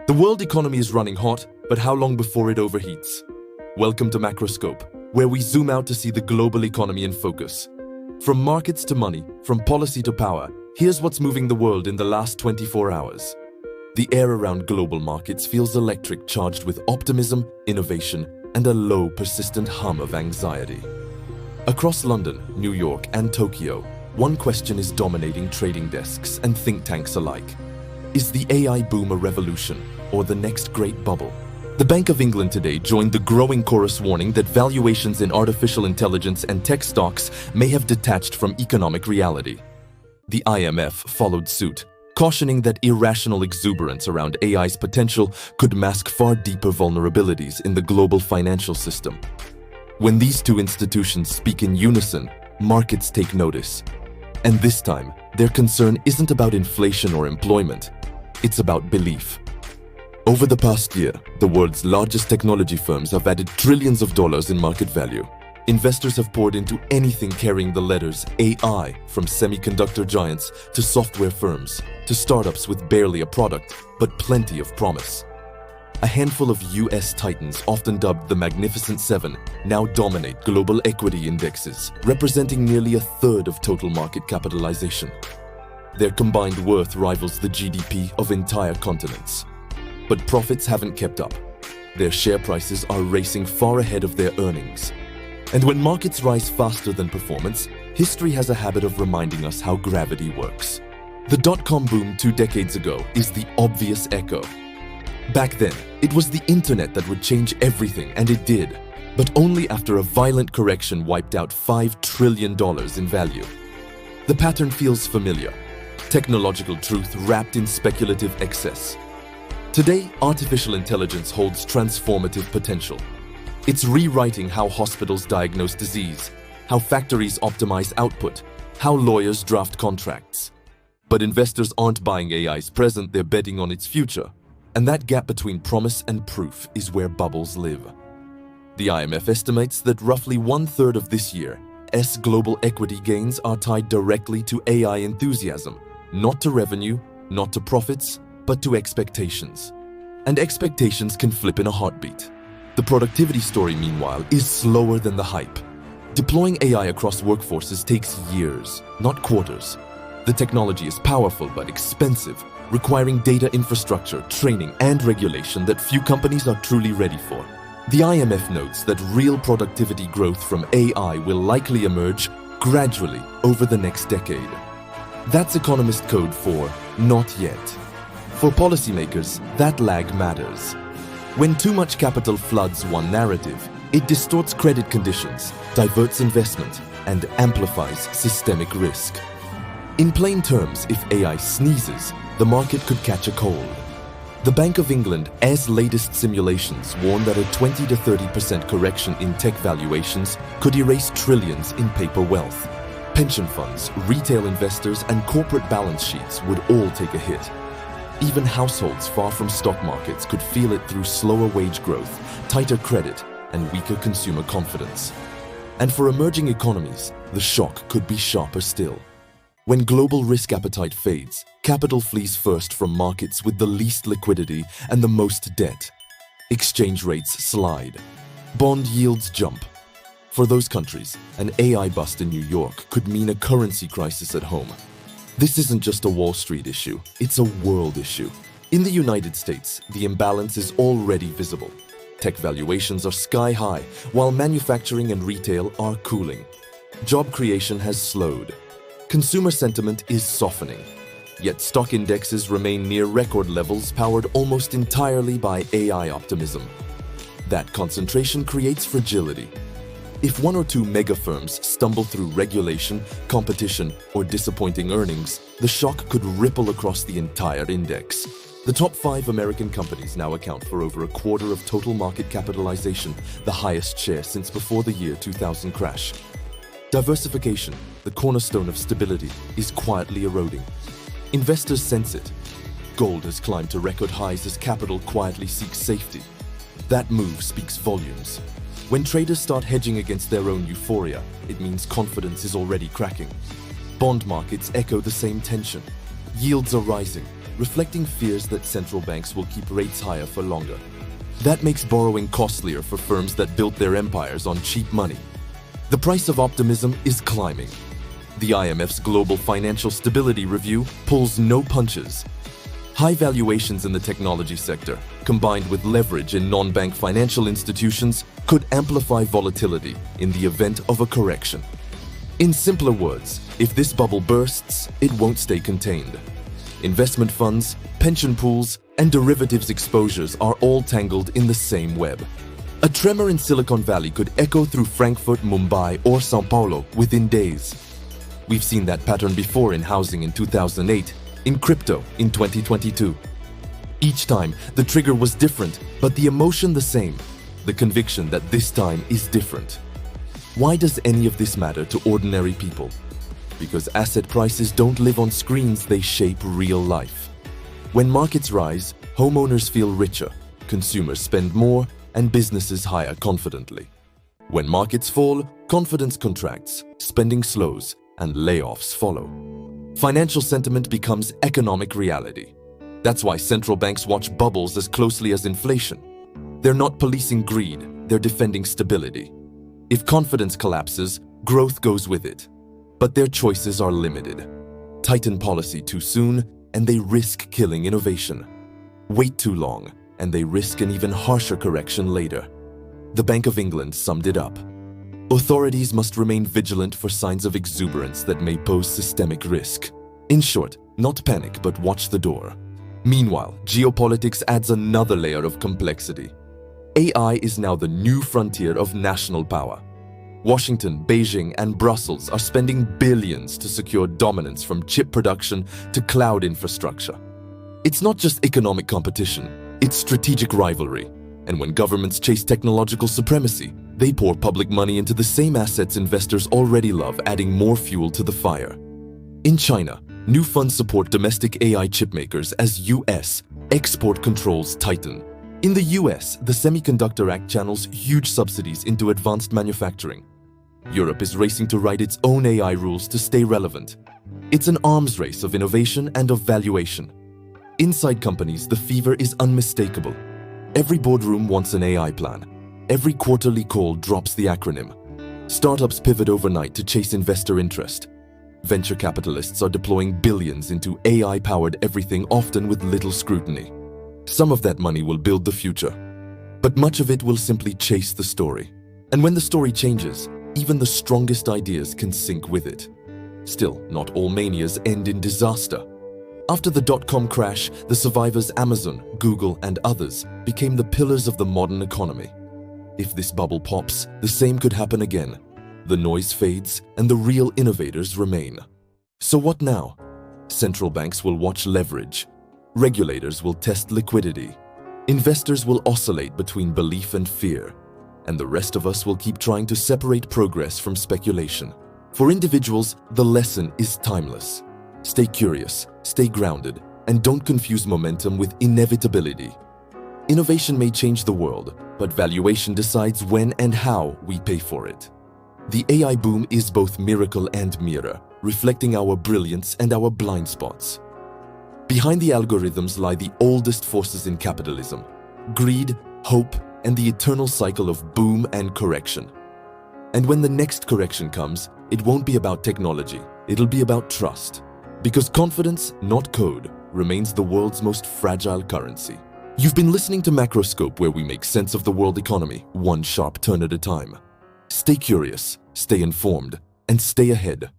The world economy is running hot, but how long before it overheats? Welcome to MacroScope, where we zoom out to see the global economy in focus. From markets to money, from policy to power, here's what's moving the world in the last 24 hours. The air around global markets feels electric, charged with optimism, innovation, and a low, persistent hum of anxiety. Across London, New York, and Tokyo, one question is dominating trading desks and think tanks alike. Is the AI boom a revolution, or the next great bubble? The Bank of England today joined the growing chorus warning that valuations in artificial intelligence and tech stocks may have detached from economic reality. The IMF followed suit, cautioning that irrational exuberance around AI's potential could mask far deeper vulnerabilities in the global financial system. When these two institutions speak in unison, markets take notice. And this time, their concern isn't about inflation or employment. It's about belief. Over the past year, the world's largest technology firms have added trillions of dollars in market value. Investors have poured into anything carrying the letters AI, from semiconductor giants to software firms, to startups with barely a product, but plenty of promise. A handful of US titans, often dubbed the Magnificent Seven, now dominate global equity indexes, representing nearly a third of total market capitalization. Their combined worth rivals the GDP of entire continents. But profits haven't kept up. Their share prices are racing far ahead of their earnings. And when markets rise faster than performance, history has a habit of reminding us how gravity works. The dot-com boom 2 decades ago is the obvious echo. Back then, it was the internet that would change everything, and it did, but only after a violent correction wiped out $5 trillion in value. The pattern feels familiar. Technological truth wrapped in speculative excess. Today, artificial intelligence holds transformative potential. It's rewriting how hospitals diagnose disease, how factories optimize output, how lawyers draft contracts. But investors aren't buying AI's present, they're betting on its future. And that gap between promise and proof is where bubbles live. The IMF estimates that roughly 1/3 of this year's global equity gains are tied directly to AI enthusiasm, not to revenue, not to profits, but to expectations. And expectations can flip in a heartbeat. The productivity story, meanwhile, is slower than the hype. Deploying AI across workforces takes years, not quarters. The technology is powerful but expensive, requiring data infrastructure, training, and regulation that few companies are truly ready for. The IMF notes that real productivity growth from AI will likely emerge gradually over the next decade. That's economist code for not yet. For policymakers, that lag matters. When too much capital floods one narrative, it distorts credit conditions, diverts investment, and amplifies systemic risk. In plain terms, if AI sneezes, the market could catch a cold. The Bank of England's latest simulations warn that a 20 to 30% correction in tech valuations could erase trillions in paper wealth. Pension funds, retail investors, and corporate balance sheets would all take a hit. Even households far from stock markets could feel it through slower wage growth, tighter credit, and weaker consumer confidence. And for emerging economies, the shock could be sharper still. When global risk appetite fades, capital flees first from markets with the least liquidity and the most debt. Exchange rates slide. Bond yields jump. For those countries, an AI bust in New York could mean a currency crisis at home. This isn't just a Wall Street issue, it's a world issue. In the United States, the imbalance is already visible. Tech valuations are sky high, while manufacturing and retail are cooling. Job creation has slowed. Consumer sentiment is softening. Yet stock indexes remain near record levels, powered almost entirely by AI optimism. That concentration creates fragility. If one or two mega firms stumble through regulation, competition, or disappointing earnings, the shock could ripple across the entire index. The top 5 American companies now account for over a quarter of total market capitalization, the highest share since before the year 2000 crash. Diversification, the cornerstone of stability, is quietly eroding. Investors sense it. Gold has climbed to record highs as capital quietly seeks safety. That move speaks volumes. When traders start hedging against their own euphoria, it means confidence is already cracking. Bond markets echo the same tension. Yields are rising, reflecting fears that central banks will keep rates higher for longer. That makes borrowing costlier for firms that built their empires on cheap money. The price of optimism is climbing. The IMF's Global Financial Stability Review pulls no punches. High valuations in the technology sector, combined with leverage in non-bank financial institutions, could amplify volatility in the event of a correction. In simpler words, if this bubble bursts, it won't stay contained. Investment funds, pension pools, and derivatives exposures are all tangled in the same web. A tremor in Silicon Valley could echo through Frankfurt, Mumbai, or São Paulo within days. We've seen that pattern before in housing in 2008, in crypto in 2022. Each time, the trigger was different, but the emotion the same, the conviction that this time is different. Why does any of this matter to ordinary people? Because asset prices don't live on screens, they shape real life. When markets rise, homeowners feel richer, consumers spend more, and businesses hire confidently. When markets fall, confidence contracts, spending slows, and layoffs follow. Financial sentiment becomes economic reality. That's why central banks watch bubbles as closely as inflation. They're not policing greed, they're defending stability. If confidence collapses, growth goes with it. But their choices are limited. Tighten policy too soon, and they risk killing innovation. Wait too long, and they risk an even harsher correction later. The Bank of England summed it up. Authorities must remain vigilant for signs of exuberance that may pose systemic risk. In short, not panic, but watch the door. Meanwhile, geopolitics adds another layer of complexity. AI is now the new frontier of national power. Washington, Beijing, and Brussels are spending billions to secure dominance from chip production to cloud infrastructure. It's not just economic competition, it's strategic rivalry. And when governments chase technological supremacy, they pour public money into the same assets investors already love, adding more fuel to the fire. In China, new funds support domestic AI chipmakers as US export controls tighten. In the US, the Semiconductor Act channels huge subsidies into advanced manufacturing. Europe is racing to write its own AI rules to stay relevant. It's an arms race of innovation and of valuation. Inside companies, the fever is unmistakable. Every boardroom wants an AI plan. Every quarterly call drops the acronym. Startups pivot overnight to chase investor interest. Venture capitalists are deploying billions into AI-powered everything, often with little scrutiny. Some of that money will build the future, but much of it will simply chase the story. And when the story changes, even the strongest ideas can sink with it. Still, not all manias end in disaster. After the dot-com crash, the survivors Amazon, Google, and others became the pillars of the modern economy. If this bubble pops, the same could happen again. The noise fades, and the real innovators remain. So what now? Central banks will watch leverage. Regulators will test liquidity. Investors will oscillate between belief and fear. And the rest of us will keep trying to separate progress from speculation. For individuals, the lesson is timeless. Stay curious, stay grounded, and don't confuse momentum with inevitability. Innovation may change the world, but valuation decides when and how we pay for it. The AI boom is both miracle and mirror, reflecting our brilliance and our blind spots. Behind the algorithms lie the oldest forces in capitalism: greed, hope, and the eternal cycle of boom and correction. And when the next correction comes, it won't be about technology, it'll be about trust. Because confidence, not code, remains the world's most fragile currency. You've been listening to MacroScope, where we make sense of the world economy, one sharp turn at a time. Stay curious, stay informed, and stay ahead.